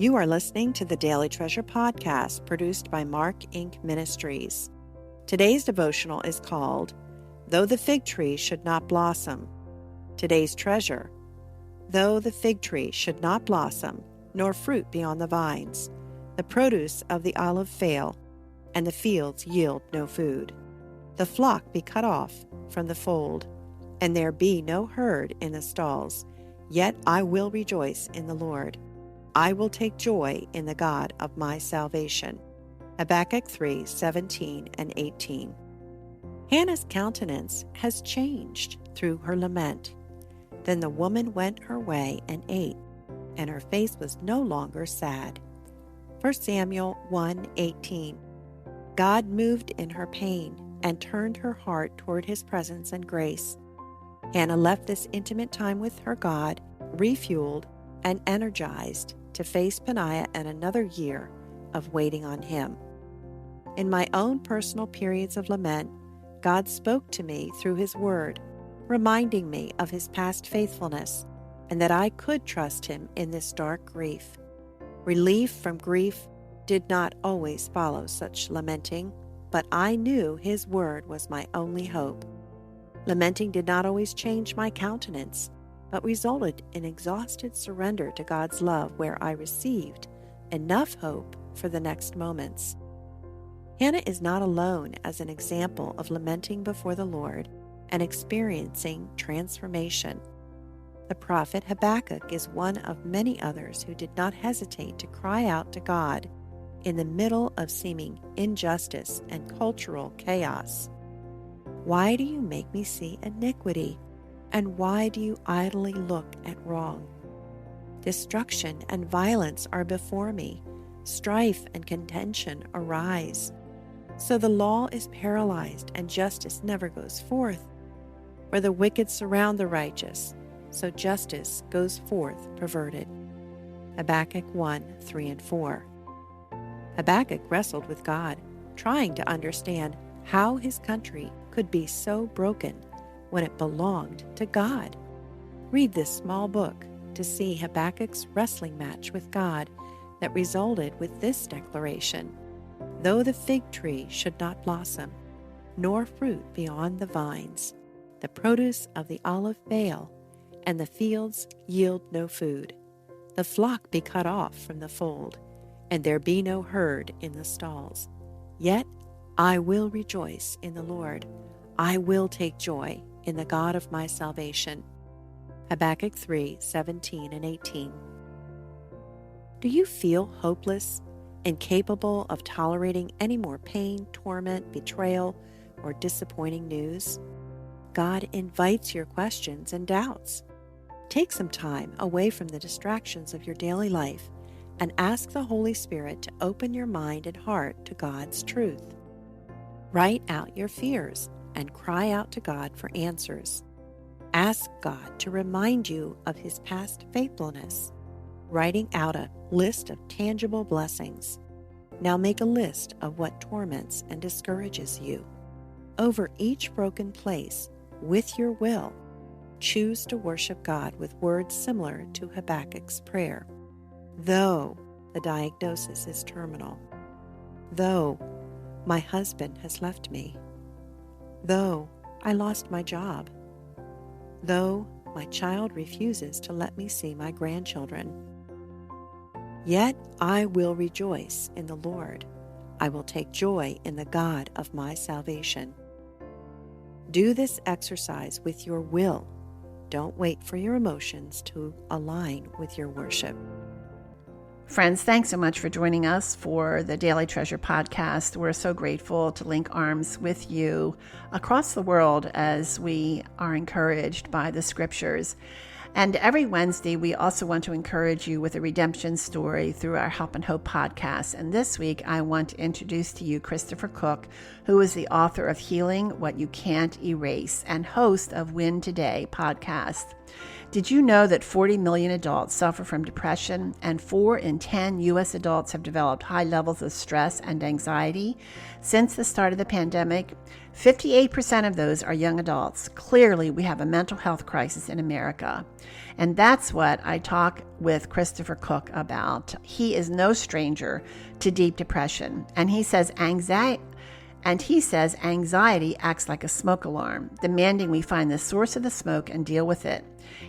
You are listening to the Daily Treasure podcast produced by Mark Inc. Ministries. Today's devotional is called, Though the Fig Tree Should Not Blossom. Today's treasure, though the fig tree should not blossom, nor fruit be on the vines, the produce of the olive fail, and the fields yield no food. The flock be cut off from the fold, and there be no herd in the stalls. Yet I will rejoice in the Lord. I will take joy in the God of my salvation. Habakkuk 3:17 and 18. Hannah's countenance has changed through her lament. Then the woman went her way and ate, and her face was no longer sad. 1 Samuel 1:18. God moved in her pain and turned her heart toward his presence and grace. Hannah left this intimate time with her God, refueled and energized to face Peninnah and another year of waiting on him. In my own personal periods of lament, God spoke to me through his word, reminding me of his past faithfulness and that I could trust him in this dark grief. Relief from grief did not always follow such lamenting, but I knew his word was my only hope. Lamenting did not always change my countenance, but resulted in exhausted surrender to God's love where I received enough hope for the next moments. Hannah is not alone as an example of lamenting before the Lord and experiencing transformation. The prophet Habakkuk is one of many others who did not hesitate to cry out to God in the middle of seeming injustice and cultural chaos. Why do you make me see iniquity? And why do you idly look at wrong? Destruction and violence are before me. Strife and contention arise. So the law is paralyzed and justice never goes forth. For the wicked surround the righteous, so justice goes forth perverted. Habakkuk 1:3 and 4. Habakkuk wrestled with God, trying to understand how his country could be so broken when it belonged to God. Read this small book to see Habakkuk's wrestling match with God that resulted with this declaration, Though the fig tree should not blossom, nor fruit be on the vines, the produce of the olive fail, and the fields yield no food, the flock be cut off from the fold, and there be no herd in the stalls. Yet I will rejoice in the Lord. I will take joy in the God of my salvation. Habakkuk 3:17 and 18. Do you feel hopeless, incapable of tolerating any more pain, torment, betrayal, or disappointing news? God invites your questions and doubts. Take some time away from the distractions of your daily life and ask the Holy Spirit to open your mind and heart to God's truth. Write out your fears and cry out to God for answers. Ask God to remind you of his past faithfulness, writing out a list of tangible blessings. Now make a list of what torments and discourages you. Over each broken place, with your will, choose to worship God with words similar to Habakkuk's prayer. Though the diagnosis is terminal, though my husband has left me, though I lost my job, though my child refuses to let me see my grandchildren, yet I will rejoice in the Lord. I will take joy in the God of my salvation. Do this exercise with your will. Don't wait for your emotions to align with your worship. Friends, thanks so much for joining us for the Daily Treasure podcast. We're so grateful to link arms with you across the world as we are encouraged by the scriptures. And every Wednesday, we also want to encourage you with a redemption story through our Help and Hope podcast. And this week, I want to introduce to you Christopher Cook, who is the author of Healing What You Can't Erase and host of Win Today podcast. Did you know that 40 million adults suffer from depression and 4 in 10 U.S. adults have developed high levels of stress and anxiety? Since the start of the pandemic, 58% of those are young adults. Clearly, we have a mental health crisis in America. And that's what I talk with Christopher Cook about. He is no stranger to deep depression. And he says anxiety acts like a smoke alarm, demanding we find the source of the smoke and deal with it.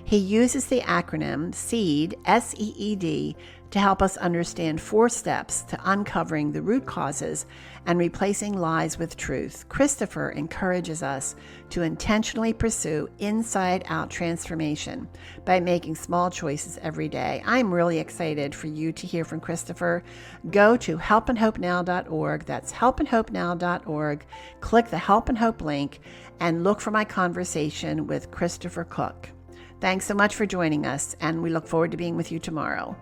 He uses the acronym SEED, S-E-E-D, to help us understand 4 steps to uncovering the root causes and replacing lies with truth. Christopher encourages us to intentionally pursue inside-out transformation by making small choices every day. I'm really excited for you to hear from Christopher. Go to helpandhopenow.org. That's helpandhopenow.org. Click the Help and Hope link and look for my conversation with Christopher Cook. Thanks so much for joining us, and we look forward to being with you tomorrow.